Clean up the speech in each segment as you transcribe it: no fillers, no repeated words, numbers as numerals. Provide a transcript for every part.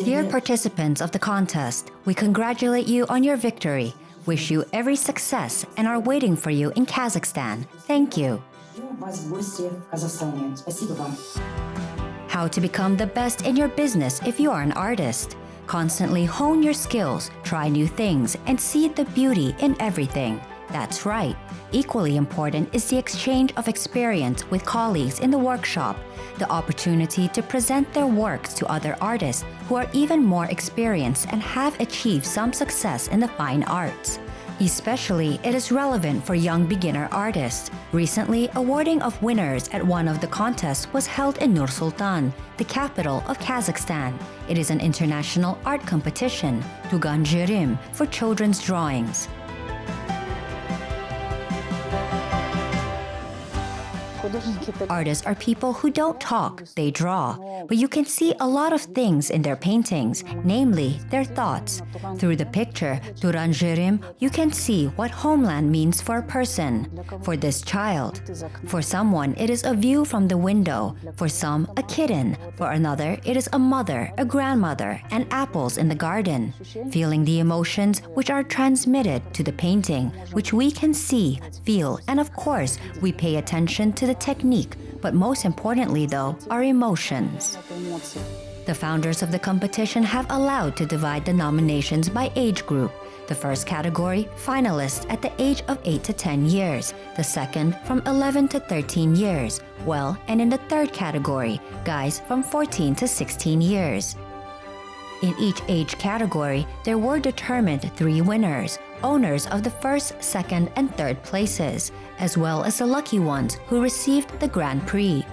Dear participants of the contest, we congratulate you on your victory, wish you every success, and are waiting for you in Kazakhstan. Thank you. How to become the best in your business if you are an artist. Constantly hone your skills, try new things, and see the beauty in everything. That's right. Equally important is the exchange of experience with colleagues in the workshop, the opportunity to present their works to other artists who are even more experienced and have achieved some success in the fine arts. Especially, it is relevant for young beginner artists. Recently, awarding of winners at one of the contests was held in Nur-Sultan, the capital of Kazakhstan. It is an international art competition, Tugan Zherim, for children's drawings. Artists are people who don't talk, they draw. But you can see a lot of things in their paintings, namely their thoughts. Through the picture, Tugan Zherim, you can see what homeland means for a person, for this child. For someone, it is a view from the window. For some, a kitten. For another, it is a mother, a grandmother, and apples in the garden. Feeling the emotions which are transmitted to the painting, which we can see, feel, and of course, we pay attention to the technique, but most importantly though, our emotions. The founders of the competition have allowed to divide the nominations by age group. The first category, finalists at the age of 8 to 10 years. The second, from 11 to 13 years. And in the third category, guys from 14 to 16 years. In each age category, there were determined 3 winners, owners of the first, second, and third places, as well as the lucky ones who received the Grand Prix.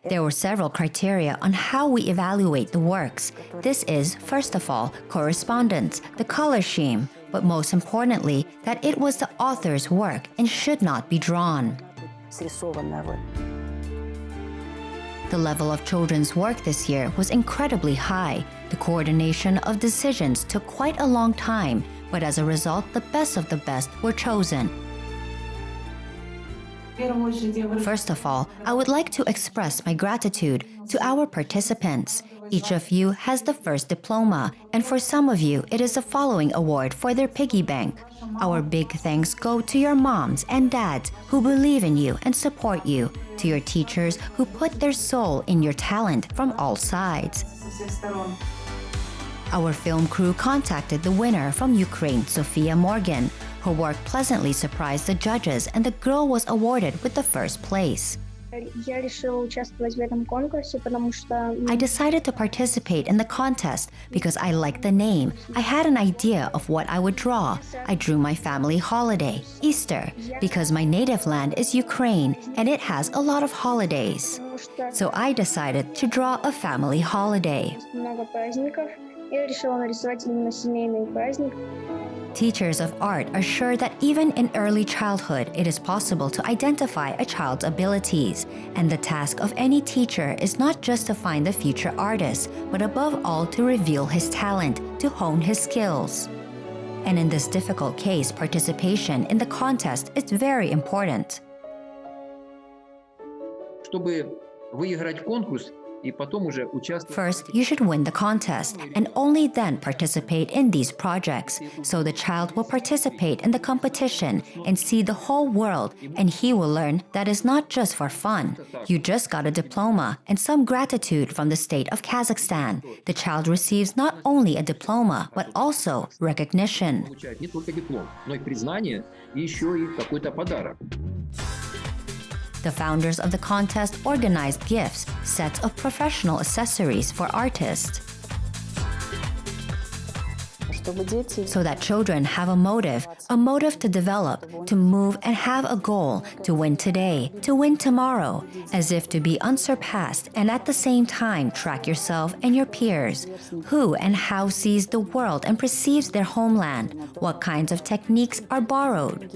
There were several criteria on how we evaluate the works. This is, first of all, correspondence, the color scheme, but most importantly, that it was the author's work and should not be drawn. The level of children's work this year was incredibly high. The coordination of decisions took quite a long time, but as a result, the best of the best were chosen. First of all, I would like to express my gratitude to our participants. Each of you has the first diploma, and for some of you, it is the following award for their piggy bank. Our big thanks go to your moms and dads who believe in you and support you, to your teachers who put their soul in your talent from all sides. Our film crew contacted the winner from Ukraine, Sofia Morgan. Her work pleasantly surprised the judges and the girl was awarded with the first place. I decided to participate in the contest because I liked the name. I had an idea of what I would draw. I drew my family holiday, Easter, because my native land is Ukraine and it has a lot of holidays. So I decided to draw a family holiday. Teachers of art are sure that even in early childhood, it is possible to identify a child's abilities. And the task of any teacher is not just to find the future artist, but above all to reveal his talent, to hone his skills. And in this difficult case, participation in the contest is very important. First, you should win the contest and only then participate in these projects. So the child will participate in the competition and see the whole world, and he will learn that it's not just for fun. You just got a diploma and some gratitude from the state of Kazakhstan. The child receives not only a diploma, but also recognition. The founders of the contest organized gifts, sets of professional accessories for artists, so that children have a motive to develop, to move and have a goal, to win today, to win tomorrow, as if to be unsurpassed and at the same time track yourself and your peers. Who and how sees the world and perceives their homeland? What kinds of techniques are borrowed?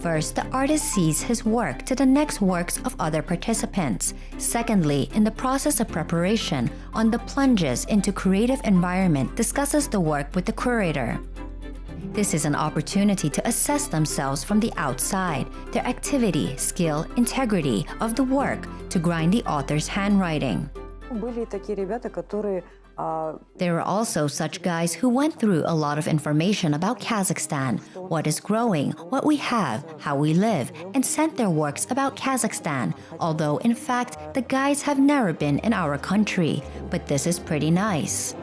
First, the artist sees his work to the next works of other participants. Secondly, in the process of preparation, on the plunges into creative environment discusses the work with the curator. This is an opportunity to assess themselves from the outside, their activity, skill, integrity of the work to grind the author's handwriting. There are also such guys who went through a lot of information about Kazakhstan, what is growing, what we have, how we live, and sent their works about Kazakhstan, although in fact the guys have never been in our country, but this is pretty nice.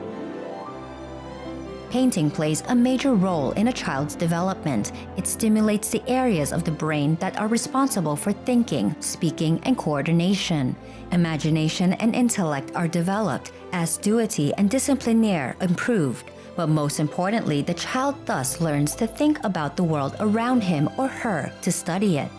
Painting plays a major role in a child's development. It stimulates the areas of the brain that are responsible for thinking, speaking, and coordination. Imagination and intellect are developed, assiduity and discipline improved. But most importantly, the child thus learns to think about the world around him or her, to study it.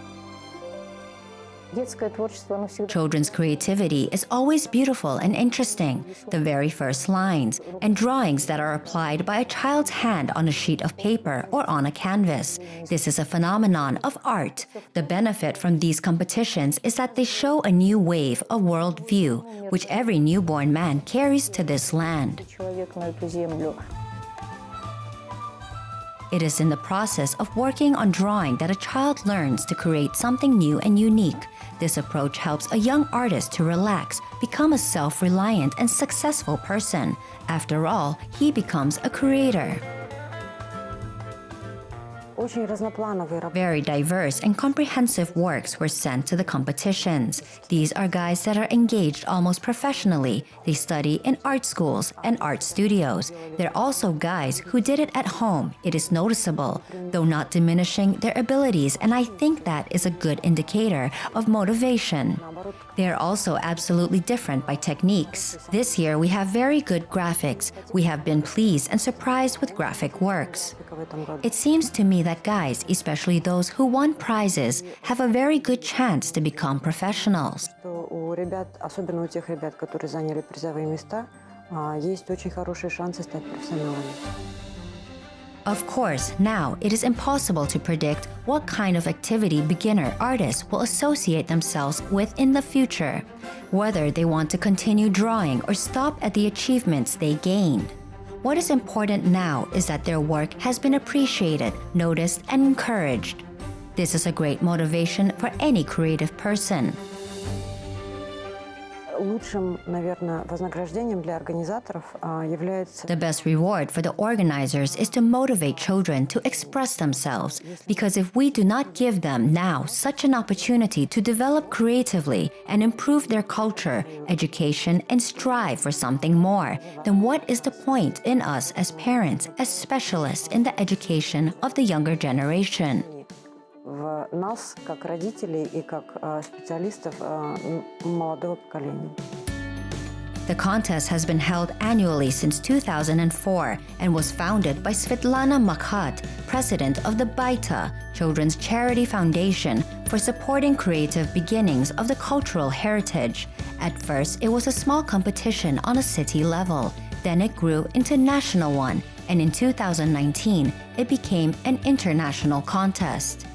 Children's creativity is always beautiful and interesting. The very first lines and drawings that are applied by a child's hand on a sheet of paper or on a canvas. This is a phenomenon of art. The benefit from these competitions is that they show a new wave of world view, which every newborn man carries to this land. It is in the process of working on drawing that a child learns to create something new and unique. This approach helps a young artist to relax, become a self-reliant and successful person. After all, he becomes a creator. Very diverse and comprehensive works were sent to the competitions. These are guys that are engaged almost professionally. They study in art schools and art studios. They're also guys who did it at home. It is noticeable, though not diminishing their abilities, and I think that is a good indicator of motivation. They are also absolutely different by techniques. This year we have very good graphics. We have been pleased and surprised with graphic works. It seems to me that guys, especially those who won prizes, have a very good chance to become professionals. Of course, now it is impossible to predict what kind of activity beginner artists will associate themselves with in the future, whether they want to continue drawing or stop at the achievements they gained. What is important now is that their work has been appreciated, noticed, and encouraged. This is a great motivation for any creative person. The best reward for the organizers is to motivate children to express themselves, because if we do not give them now such an opportunity to develop creatively and improve their culture, education, and strive for something more, then what is the point in us as parents, as specialists in the education of the younger generation? Нас, как родителей и как специалистов молодого поколения. The contest has been held annually since 2004 and was founded by Svetlana Makhat, president of the Baita, Children's Charity Foundation, for supporting creative beginnings of the cultural heritage. At first, it was a small competition on a city level. Then it grew into a national one, and in 2019, it became an international contest.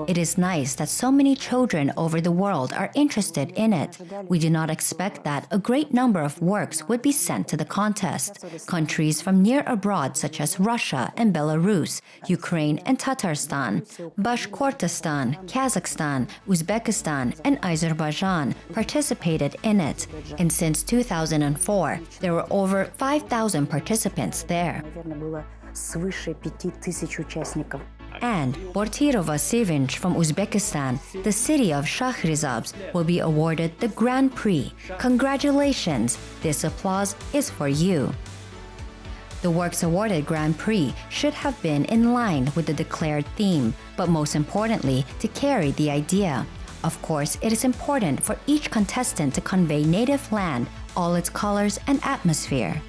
It is nice that so many children over the world are interested in it. We do not expect that a great number of works would be sent to the contest. Countries from near abroad such as Russia and Belarus, Ukraine and Tatarstan, Bashkortostan, Kazakhstan, Uzbekistan, and Azerbaijan participated in it. And since 2004, there were over 5,000 participants there. And Bortirova Sevinch from Uzbekistan, the city of Shahrizabs, will be awarded the Grand Prix. Congratulations! This applause is for you. The works awarded Grand Prix should have been in line with the declared theme, but most importantly, to carry the idea. Of course, it is important for each contestant to convey native land, all its colors and atmosphere.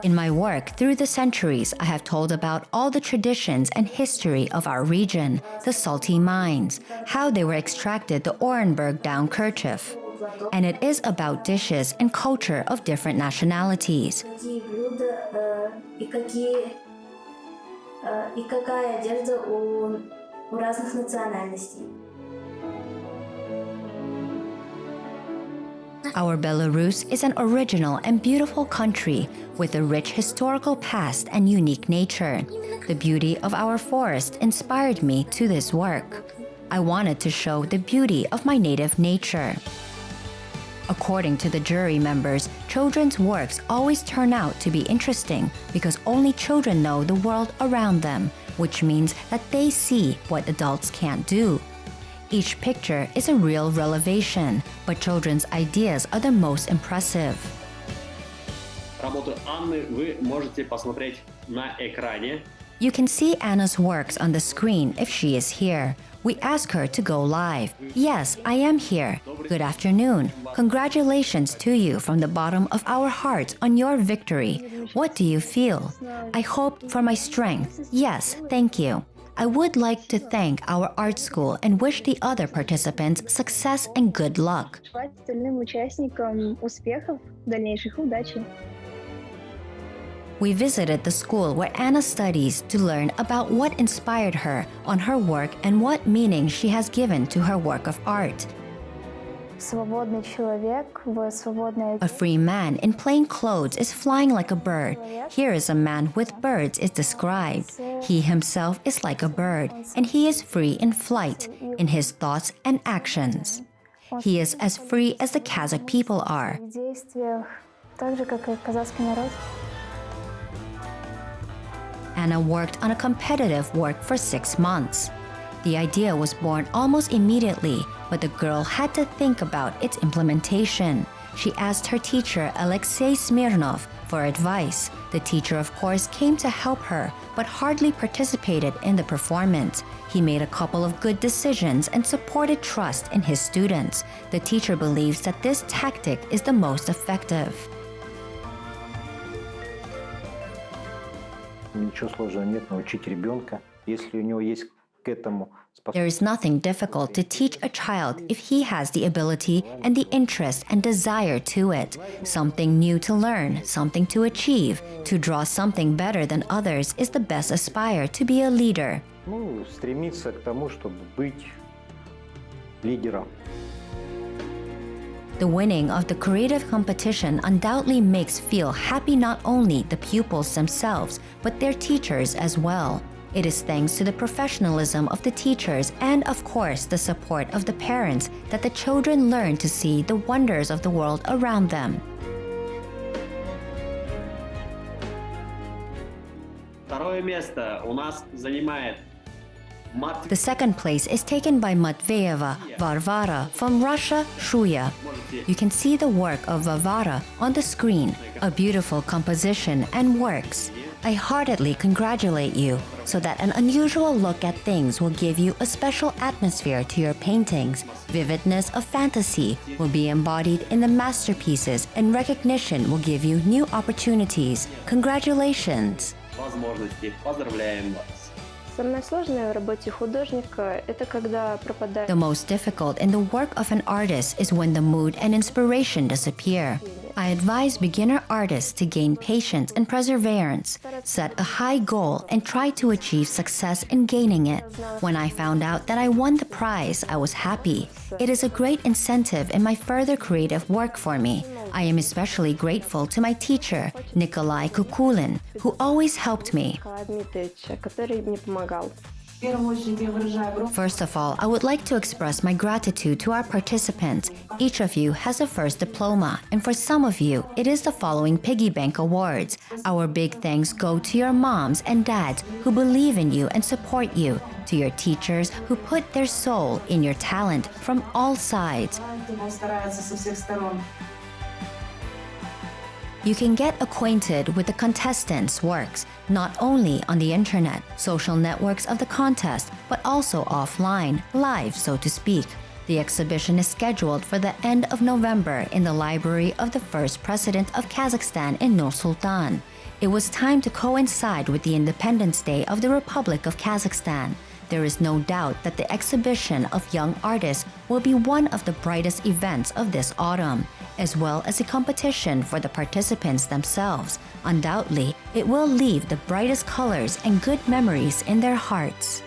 In my work, through the centuries, I have told about all the traditions and history of our region, the salty mines, how they were extracted the Orenburg down kerchief. And it is about dishes and culture of different nationalities. Our Belarus is an original and beautiful country with a rich historical past and unique nature. The beauty of our forest inspired me to this work. I wanted to show the beauty of my native nature. According to the jury members, children's works always turn out to be interesting because only children know the world around them, which means that they see what adults can't do. Each picture is a real revelation, but children's ideas are the most impressive. Работу Анны вы можете посмотреть на экране. You can see Anna's works on the screen if she is here. We ask her to go live. Yes, I am here. Good afternoon. Congratulations to you from the bottom of our hearts on your victory. What do you feel? I hoped for my strength. Yes, thank you. I would like to thank our art school and wish the other participants success and good luck. Желать остальным участникам успехов, дальнейших удачи. We visited the school where Anna studies to learn about what inspired her on her work and what meaning she has given to her work of art. Свободный человек в свободной... A free man in plain clothes is flying like a bird. Here is a man with birds is described. He himself is like a bird, and he is free in flight, in his thoughts and actions. He is as free as the Kazakh people are. В действиях, так же, как и казахский народ. Anna worked on a competitive work for 6 months. The idea was born almost immediately, but the girl had to think about its implementation. She asked her teacher, Alexei Smirnov, for advice. The teacher, of course, came to help her, but hardly participated in the performance. He made a couple of good decisions and supported trust in his students. The teacher believes that this tactic is the most effective. Ничего сложного нет научить ребенка, если у него есть к этому способность. There is nothing difficult to teach a child if he has the ability and the interest and desire to it. Something new to learn, something to achieve, to draw something better than others is the best aspire to be a leader. Ну, стремиться к тому, чтобы быть лидером. The winning of the creative competition undoubtedly makes feel happy not only the pupils themselves, but their teachers as well. It is thanks to the professionalism of the teachers and, of course, the support of the parents that the children learn to see the wonders of the world around them. Второе место у нас занимает The second place is taken by Matveyeva Varvara from Russia, Shuya. You can see the work of Varvara on the screen, a beautiful composition and works. I heartily congratulate you, so that an unusual look at things will give you a special atmosphere to your paintings. Vividness of fantasy will be embodied in the masterpieces, and recognition will give you new opportunities. Congratulations! возможностей. Поздравляем вас. Самое сложное в работе художника – это когда пропадает... The most difficult in the work of an artist is when the mood and inspiration disappear. I advise beginner artists to gain patience and perseverance, set a high goal, and try to achieve success in gaining it. When I found out that I won the prize, I was happy. It is a great incentive in my further creative work for me. I am especially grateful to my teacher, Nikolai Kukulin, who always helped me. который мне помогал. First of all, I would like to express my gratitude to our participants. Each of you has a first diploma, and for some of you, it is the following Piggy Bank Awards. Our big thanks go to your moms and dads who believe in you and support you, to your teachers who put their soul in your talent from all sides. You can get acquainted with the contestants' works, not only on the internet, social networks of the contest, but also offline, live, so to speak. The exhibition is scheduled for the end of November in the library of the first president of Kazakhstan in Nur-Sultan. It was timed to coincide with the Independence Day of the Republic of Kazakhstan. There is no doubt that the exhibition of young artists will be one of the brightest events of this autumn, as well as a competition for the participants themselves. Undoubtedly, it will leave the brightest colors and good memories in their hearts.